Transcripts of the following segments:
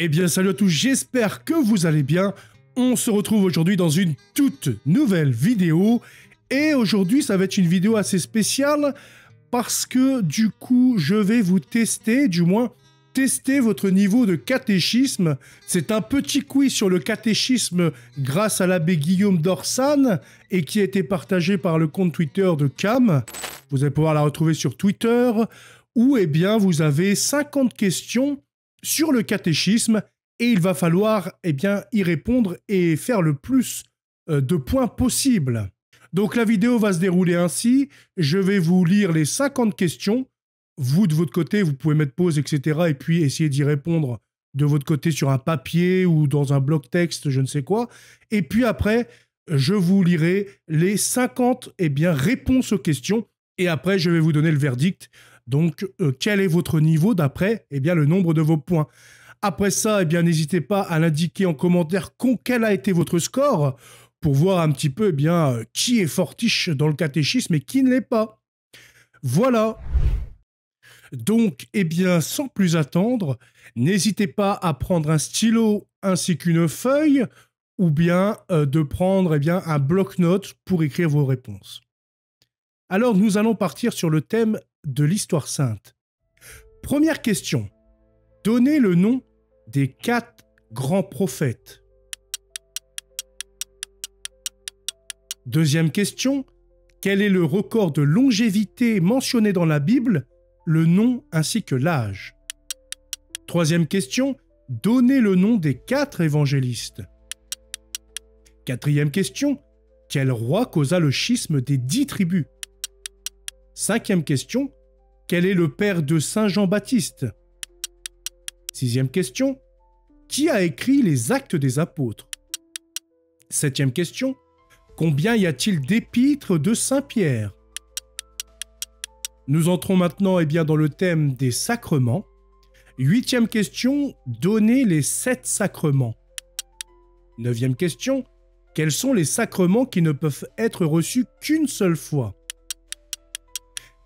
Eh bien salut à tous, j'espère que vous allez bien. On se retrouve aujourd'hui dans une toute nouvelle vidéo. Et aujourd'hui ça va être une vidéo assez spéciale parce que du coup je vais vous tester, du moins tester votre niveau de catéchisme. C'est un petit quiz sur le catéchisme grâce à l'abbé Guillaume d'Orsane et qui a été partagé par le compte Twitter de Cam. Vous allez pouvoir la retrouver sur Twitter où eh bien vous avez 50 questions sur le catéchisme et il va falloir eh bien, y répondre et faire le plus de points possible. Donc la vidéo va se dérouler ainsi, je vais vous lire les 50 questions, vous de votre côté vous pouvez mettre pause etc. et puis essayer d'y répondre de votre côté sur un papier ou dans un bloc texte, je ne sais quoi, et puis après je vous lirai les 50 eh bien, réponses aux questions et après je vais vous donner le verdict. Donc, quel est votre niveau d'après eh bien, le nombre de vos points. Après ça, eh bien, n'hésitez pas à l'indiquer en commentaire quel a été votre score pour voir un petit peu eh bien, qui est fortiche dans le catéchisme et qui ne l'est pas. Voilà. Donc, eh bien, sans plus attendre, n'hésitez pas à prendre un stylo ainsi qu'une feuille ou bien de prendre eh bien, un bloc-notes pour écrire vos réponses. Alors, nous allons partir sur le thème de l'histoire sainte. Première question. Donnez le nom des 4 grands prophètes. Deuxième question. Quel est le record de longévité mentionné dans la Bible, le nom ainsi que l'âge? Troisième question. Donnez le nom des 4 évangélistes. Quatrième question. Quel roi causa le schisme des 10 tribus? Cinquième question. Quel est le père de Saint Jean-Baptiste? Sixième question. Qui a écrit les Actes des Apôtres? Septième question. Combien y a-t-il d'épîtres de Saint-Pierre? Nous entrons maintenant eh bien, dans le thème des sacrements. Huitième question. Donnez les 7 sacrements. Neuvième question. Quels sont les sacrements qui ne peuvent être reçus qu'une seule fois?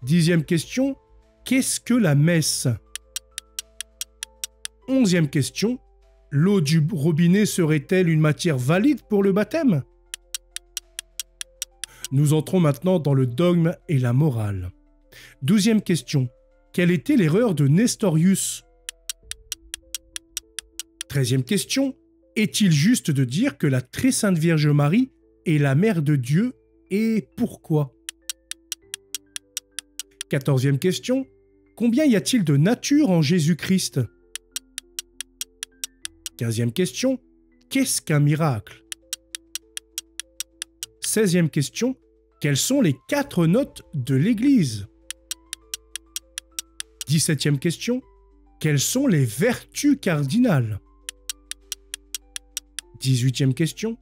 Dixième question. Qu'est-ce que la messe? 11e question. L'eau du robinet serait-elle une matière valide pour le baptême? Nous entrons maintenant dans le dogme et la morale. 12e question. Quelle était l'erreur de Nestorius? 13e question. Est-il juste de dire que la très sainte Vierge Marie est la mère de Dieu et pourquoi? 14e question. Combien y a-t-il de nature en Jésus-Christ? 15e question. Qu'est-ce qu'un miracle? 16e question. Quelles sont les 4 notes de l'Église? 17e question. Quelles sont les vertus cardinales? 18e question.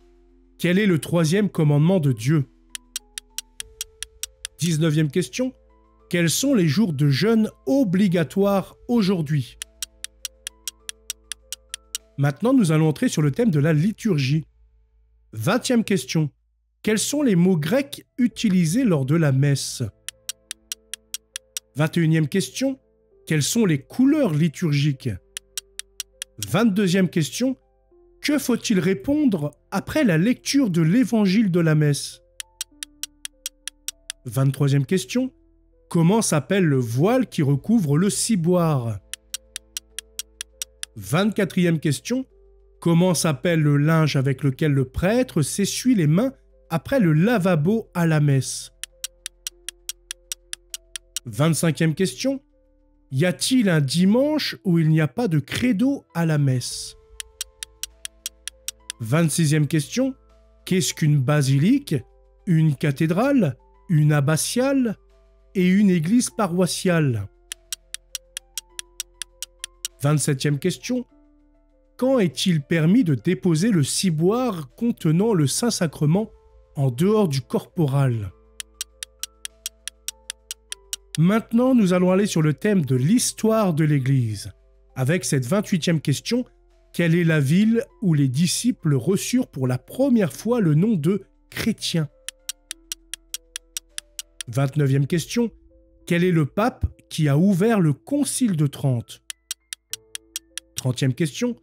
Quel est le 3e commandement de Dieu? 19e question. Quels sont les jours de jeûne obligatoires aujourd'hui? Maintenant, nous allons entrer sur le thème de la liturgie. 20e question. Quels sont les mots grecs utilisés lors de la messe? 21e question. Quelles sont les couleurs liturgiques? 22e question. Que faut-il répondre après la lecture de l'évangile de la messe? 23e question. Comment s'appelle le voile qui recouvre le ciboire? 24e question. Comment s'appelle le linge avec lequel le prêtre s'essuie les mains après le lavabo à la messe? 25e question. Y a-t-il un dimanche où il n'y a pas de credo à la messe? 26e question. Qu'est-ce qu'une basilique, une cathédrale, une abbatiale et une église paroissiale? 27e question. Quand est-il permis de déposer le ciboire contenant le Saint-Sacrement en dehors du corporal? Maintenant, nous allons aller sur le thème de l'histoire de l'Église. Avec cette 28e question, quelle est la ville où les disciples reçurent pour la première fois le nom de chrétiens? 29e question, quel est le pape qui a ouvert le Concile de Trente? 30e question,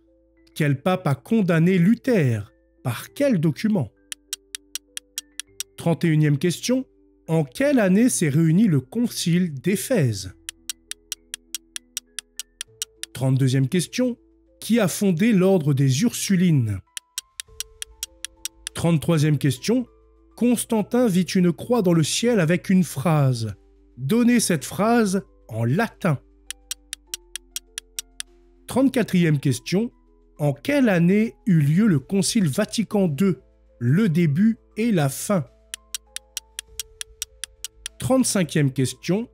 Quel pape a condamné Luther? Par quel document? 31e question. En quelle année s'est réuni le concile d'Éphèse? 32e question. Qui a fondé l'ordre des Ursulines? 33e question. Constantin vit une croix dans le ciel avec une phrase. Donnez cette phrase en latin. 34e question. En quelle année eut lieu le Concile Vatican II, le début et la fin? 35e question.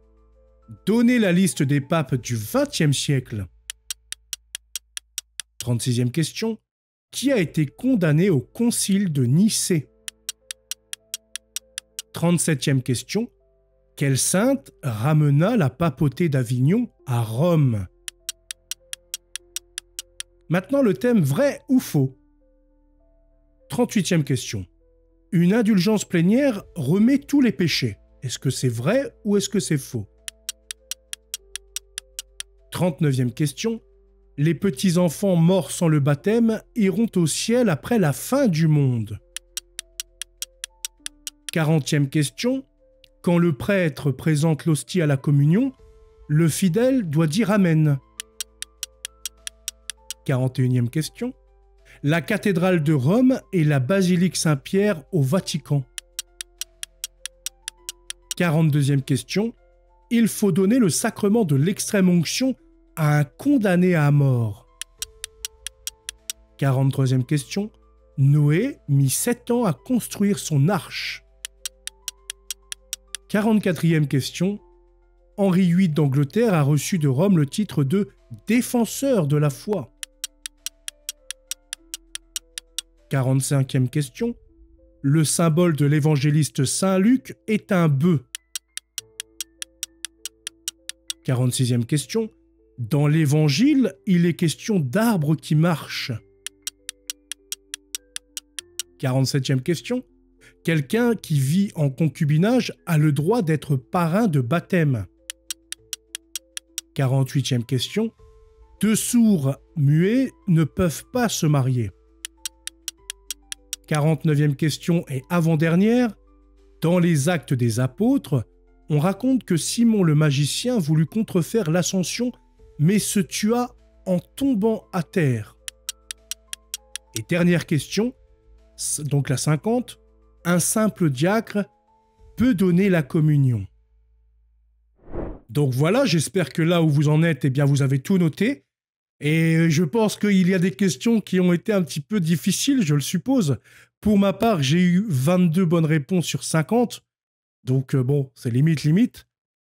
Donnez la liste des papes du XXe siècle. 36e question. Qui a été condamné au Concile de Nicée? 37e question. Quelle sainte ramena la papauté d'Avignon à Rome? Maintenant le thème vrai ou faux. 38e question. Une indulgence plénière remet tous les péchés. Est-ce que c'est vrai ou est-ce que c'est faux? 39e question. Les petits-enfants morts sans le baptême iront au ciel après la fin du monde. 40e question. Quand le prêtre présente l'hostie à la communion, le fidèle doit dire Amen. 41e question. La cathédrale de Rome et la basilique Saint-Pierre au Vatican. 42e question. Il faut donner le sacrement de l'extrême-onction à un condamné à mort. 43e question. Noé mit 7 ans à construire son arche. 44e question. Henri VIII d'Angleterre a reçu de Rome le titre de défenseur de la foi. 45e question. Le symbole de l'évangéliste Saint Luc est un bœuf. 46e question. Dans l'évangile, il est question d'arbres qui marchent. 47e question. Quelqu'un qui vit en concubinage a le droit d'être parrain de baptême. 48e question. Deux sourds muets ne peuvent pas se marier. 49e question et avant-dernière. Dans les Actes des Apôtres, on raconte que Simon le magicien voulut contrefaire l'ascension, mais se tua en tombant à terre. Et dernière question, donc la 50. Un simple diacre peut donner la communion. Donc voilà, j'espère que là où vous en êtes, eh bien vous avez tout noté. Et je pense qu'il y a des questions qui ont été un petit peu difficiles, je le suppose. Pour ma part, j'ai eu 22 bonnes réponses sur 50. Donc bon, c'est limite.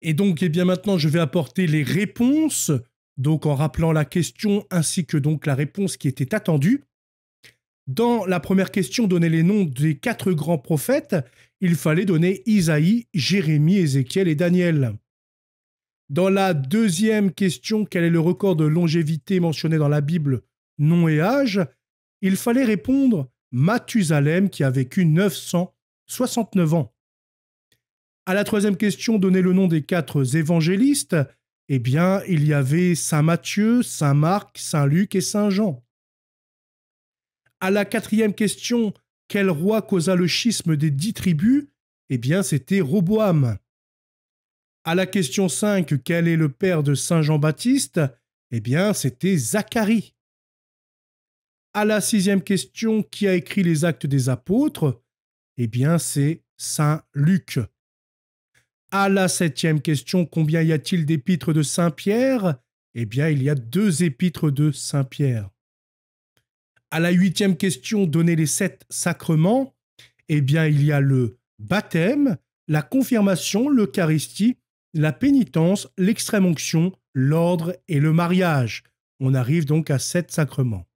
Et donc, eh bien maintenant, je vais apporter les réponses, donc en rappelant la question ainsi que donc la réponse qui était attendue. Dans la première question, donner les noms des 4 grands prophètes, il fallait donner Isaïe, Jérémie, Ézéchiel et Daniel. Dans la deuxième question, quel est le record de longévité mentionné dans la Bible, nom et âge, il fallait répondre Mathusalem qui a vécu 969 ans. À la troisième question, donner le nom des 4 évangélistes, eh bien, il y avait Saint Matthieu, Saint Marc, Saint Luc et Saint Jean. À la quatrième question, quel roi causa le schisme des 10 tribus? Eh bien, c'était Roboam. À la question 5, quel est le père de Saint Jean-Baptiste? Eh bien, c'était Zacharie. À la 6e question, qui a écrit les Actes des Apôtres? Eh bien, c'est Saint Luc. À la 7e question, combien y a-t-il d'épîtres de Saint Pierre? Eh bien, il y a 2 épîtres de Saint Pierre. À la 8e question, donner les 7 sacrements, eh bien, il y a le baptême, la confirmation, l'Eucharistie, la pénitence, l'extrême-onction, l'ordre et le mariage. On arrive donc à 7 sacrements.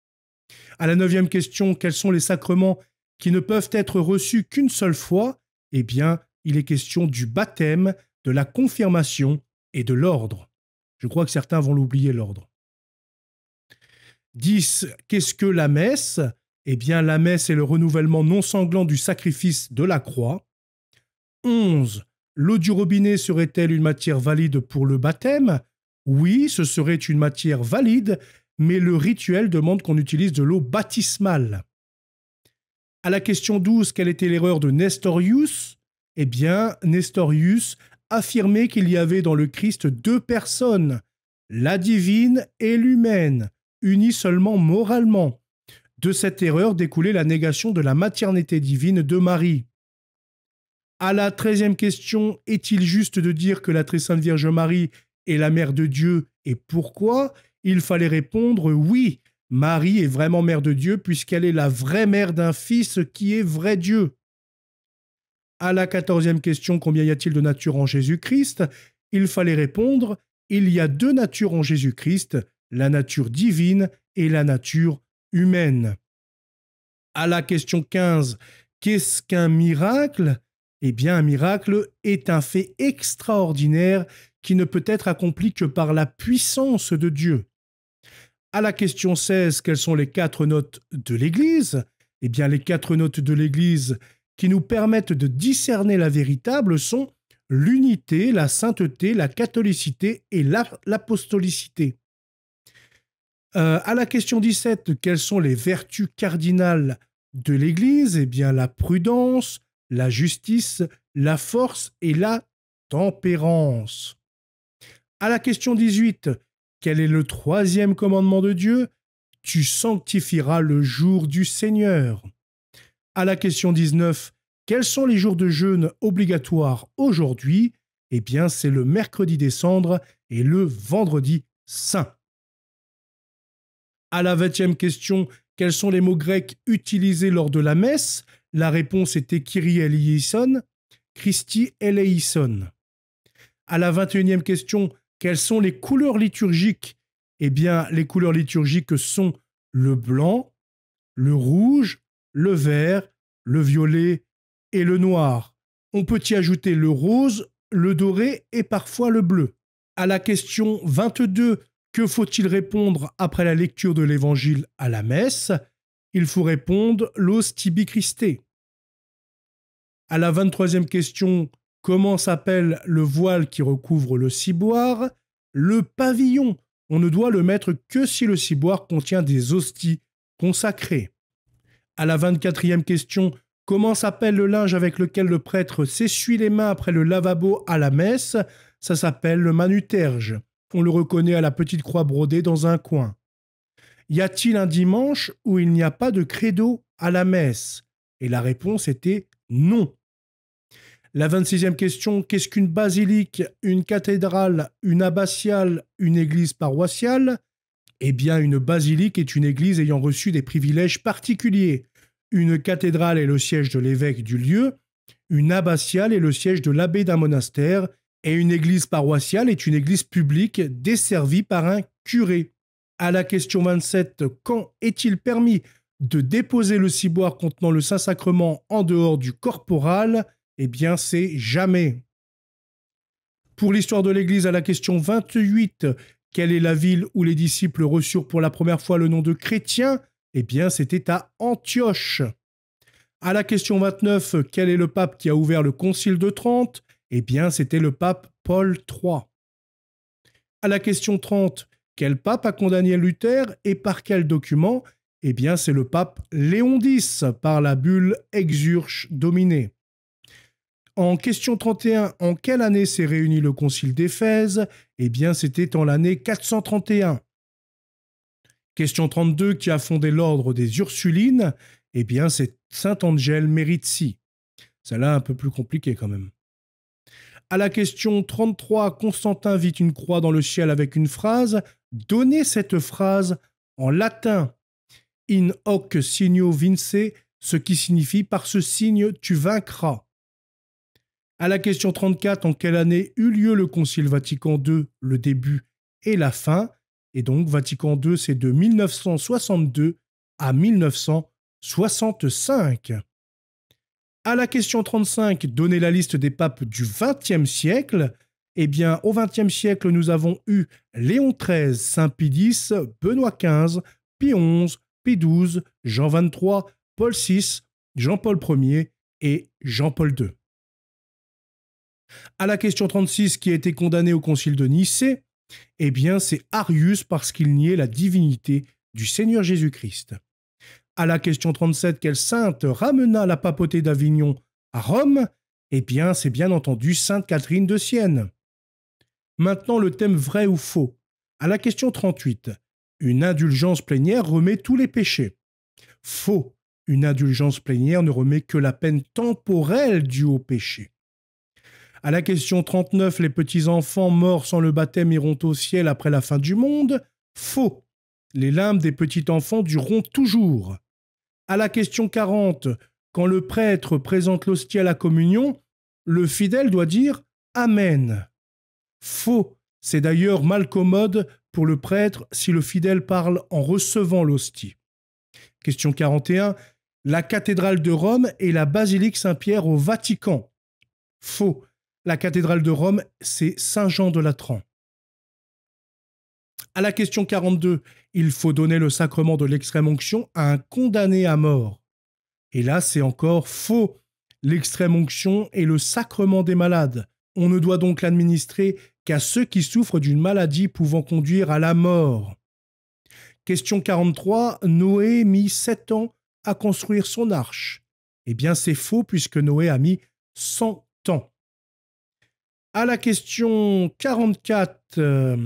À la 9e question, quels sont les sacrements qui ne peuvent être reçus qu'une seule fois? Eh bien, il est question du baptême, de la confirmation et de l'ordre. Je crois que certains vont l'oublier, l'ordre. 10. Qu'est-ce que la messe? Eh bien, la messe est le renouvellement non sanglant du sacrifice de la croix. 11. L'eau du robinet serait-elle une matière valide pour le baptême? Oui, ce serait une matière valide, mais le rituel demande qu'on utilise de l'eau baptismale. À la question 12, quelle était l'erreur de Nestorius? Eh bien, Nestorius affirmait qu'il y avait dans le Christ deux personnes, la divine et l'humaine, unies seulement moralement. De cette erreur découlait la négation de la maternité divine de Marie. À la 13e question, est-il juste de dire que la très sainte Vierge Marie est la mère de Dieu et pourquoi? Il fallait répondre oui, Marie est vraiment mère de Dieu puisqu'elle est la vraie mère d'un fils qui est vrai Dieu. À la 14e question, combien y a-t-il de natures en Jésus-Christ? Il fallait répondre il y a deux natures en Jésus-Christ, la nature divine et la nature humaine. À la question 15, qu'est-ce qu'un miracle? Eh bien, un miracle est un fait extraordinaire qui ne peut être accompli que par la puissance de Dieu. À la question 16, quelles sont les 4 notes de l'Église? Eh bien, les 4 notes de l'Église qui nous permettent de discerner la véritable sont l'unité, la sainteté, la catholicité et l'apostolicité. À la question 17, quelles sont les vertus cardinales de l'Église? Eh bien, la prudence, la justice, la force et la tempérance. À la question 18, quel est le 3e commandement de Dieu? Tu sanctifieras le jour du Seigneur. À la question 19, quels sont les jours de jeûne obligatoires aujourd'hui? Eh bien, c'est le mercredi des cendres et le vendredi saint. À la 20e question, quels sont les mots grecs utilisés lors de la messe? La réponse était Kyrie eleison, Christi eleison. À la 21e question, quelles sont les couleurs liturgiques? Eh bien, les couleurs liturgiques sont le blanc, le rouge, le vert, le violet et le noir. On peut y ajouter le rose, le doré et parfois le bleu. À la question 22, que faut-il répondre après la lecture de l'évangile à la messe? Il faut répondre l'os tibi Christe. À la 23e question, comment s'appelle le voile qui recouvre le ciboire? Le pavillon. On ne doit le mettre que si le ciboire contient des hosties consacrées. À la 24e question, comment s'appelle le linge avec lequel le prêtre s'essuie les mains après le lavabo à la messe? Ça s'appelle le manuterge. On le reconnaît à la petite croix brodée dans un coin. Y a-t-il un dimanche où il n'y a pas de credo à la messe? Et la réponse était non. La 26e question, qu'est-ce qu'une basilique, une cathédrale, une abbatiale, une église paroissiale? Eh bien, une basilique est une église ayant reçu des privilèges particuliers. Une cathédrale est le siège de l'évêque du lieu, une abbatiale est le siège de l'abbé d'un monastère, et une église paroissiale est une église publique desservie par un curé. À la question 27, quand est-il permis de déposer le ciboire contenant le Saint-Sacrement en dehors du corporal? Eh bien, c'est jamais. Pour l'histoire de l'Église, à la question 28, quelle est la ville où les disciples reçurent pour la première fois le nom de chrétien? Eh bien, c'était à Antioche. À la question 29, quel est le pape qui a ouvert le Concile de Trente? Eh bien, c'était le pape Paul III. À la question 30, quel pape a condamné Luther et par quel document? Eh bien, c'est le pape Léon X par la bulle Exsurge Domine. En question 31, en quelle année s'est réuni le Concile d'Éphèse? Eh bien, c'était en l'année 431. Question 32, qui a fondé l'ordre des Ursulines? Eh bien, c'est saint Angèle Merizi. Celle-là, un peu plus compliquée quand même. À la question 33, Constantin vit une croix dans le ciel avec une phrase. Donnez cette phrase en latin. In hoc signo vince, ce qui signifie par ce signe tu vaincras. À la question 34, en quelle année eut lieu le Concile Vatican II, le début et la fin? Et donc, Vatican II, c'est de 1962 à 1965. À la question 35, donnez la liste des papes du XXe siècle. Eh bien, au XXe siècle, nous avons eu Léon XIII, Saint Pie X, Benoît XV, Pie XI, Pie XII, Jean XXIII, Paul VI, Jean-Paul Ier et Jean-Paul II. À la question 36, qui a été condamné au concile de Nicée? Eh bien, c'est Arius parce qu'il niait la divinité du Seigneur Jésus-Christ. À la question 37, quelle sainte ramena la papauté d'Avignon à Rome? Eh bien, c'est bien entendu Sainte Catherine de Sienne. Maintenant, le thème vrai ou faux. À la question 38, une indulgence plénière remet tous les péchés. Faux. Une indulgence plénière ne remet que la peine temporelle due au péché. À la question 39, les petits-enfants morts sans le baptême iront au ciel après la fin du monde. Faux. Les larmes des petits-enfants dureront toujours. À la question 40, quand le prêtre présente l'hostie à la communion, le fidèle doit dire « Amen ». Faux. C'est d'ailleurs mal commode pour le prêtre si le fidèle parle en recevant l'hostie. Question 41. La cathédrale de Rome et la basilique Saint-Pierre au Vatican. Faux. La cathédrale de Rome, c'est Saint-Jean de Latran. À la question 42, il faut donner le sacrement de l'extrême-onction à un condamné à mort. Et là, c'est encore faux. L'extrême-onction est le sacrement des malades. On ne doit donc l'administrer qu'à ceux qui souffrent d'une maladie pouvant conduire à la mort. Question 43, Noé mit 7 ans à construire son arche. Eh bien, c'est faux puisque Noé a mis 100 ans. À la question 44,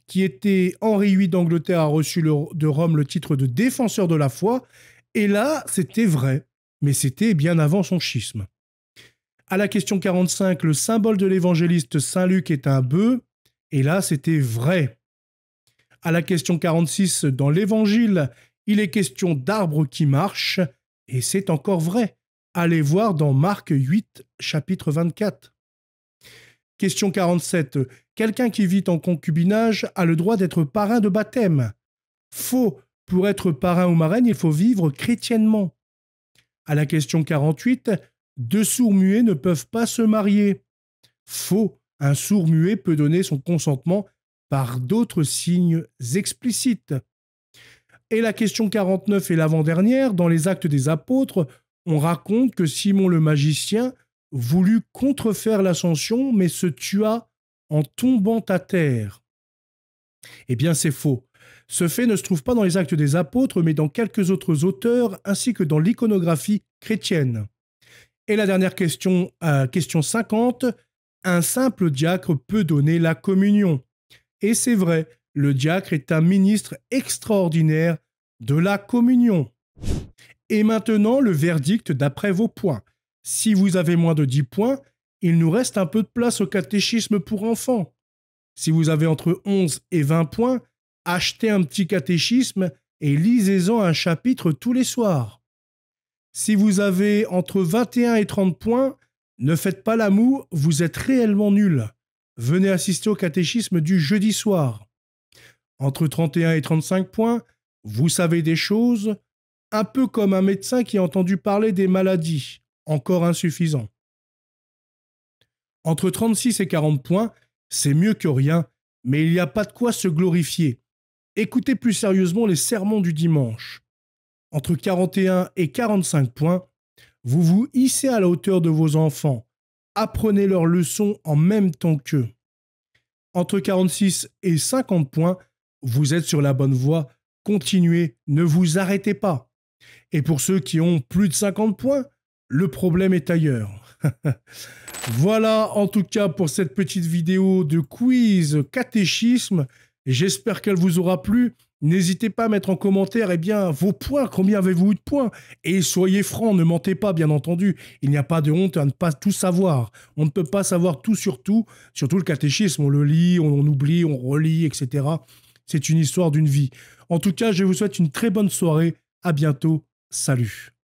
qui était Henri VIII d'Angleterre a reçu de Rome le titre de défenseur de la foi. Et là, c'était vrai, mais c'était bien avant son schisme. À la question 45, le symbole de l'évangéliste Saint Luc est un bœuf. Et là, c'était vrai. À la question 46, dans l'Évangile, il est question d'arbres qui marchent, et c'est encore vrai. Allez voir dans Marc 8, chapitre 24. Question 47, quelqu'un qui vit en concubinage a le droit d'être parrain de baptême. Faux, pour être parrain ou marraine, il faut vivre chrétiennement. À la question 48, deux sourds-muets ne peuvent pas se marier. Faux, un sourd-muet peut donner son consentement par d'autres signes explicites. Et la question 49 est l'avant-dernière. Dans les Actes des Apôtres, on raconte que Simon le magicien voulut contrefaire l'ascension, mais se tua en tombant à terre. Eh bien, c'est faux. Ce fait ne se trouve pas dans les Actes des Apôtres, mais dans quelques autres auteurs, ainsi que dans l'iconographie chrétienne. Et la dernière question, question 50, un simple diacre peut donner la communion. Et c'est vrai, le diacre est un ministre extraordinaire de la communion. Et maintenant, le verdict d'après vos points. Si vous avez moins de 10 points, il nous reste un peu de place au catéchisme pour enfants. Si vous avez entre 11 et 20 points, achetez un petit catéchisme et lisez-en un chapitre tous les soirs. Si vous avez entre 21 et 30 points, ne faites pas la moue, vous êtes réellement nul. Venez assister au catéchisme du jeudi soir. Entre 31 et 35 points, vous savez des choses, un peu comme un médecin qui a entendu parler des maladies, encore insuffisant. Entre 36 et 40 points, c'est mieux que rien, mais il n'y a pas de quoi se glorifier. Écoutez plus sérieusement les sermons du dimanche. Entre 41 et 45 points, vous vous hissez à la hauteur de vos enfants. Apprenez leurs leçons en même temps qu'eux. Entre 46 et 50 points, vous êtes sur la bonne voie. Continuez, ne vous arrêtez pas. Et pour ceux qui ont plus de 50 points, le problème est ailleurs. Voilà en tout cas pour cette petite vidéo de quiz catéchisme. J'espère qu'elle vous aura plu. N'hésitez pas à mettre en commentaire vos points, combien avez-vous eu de points? Et soyez francs, ne mentez pas bien entendu. Il n'y a pas de honte à ne pas tout savoir. On ne peut pas savoir tout sur tout, surtout le catéchisme. On le lit, on oublie, on relit, etc. C'est une histoire d'une vie. En tout cas, je vous souhaite une très bonne soirée. À bientôt. Salut.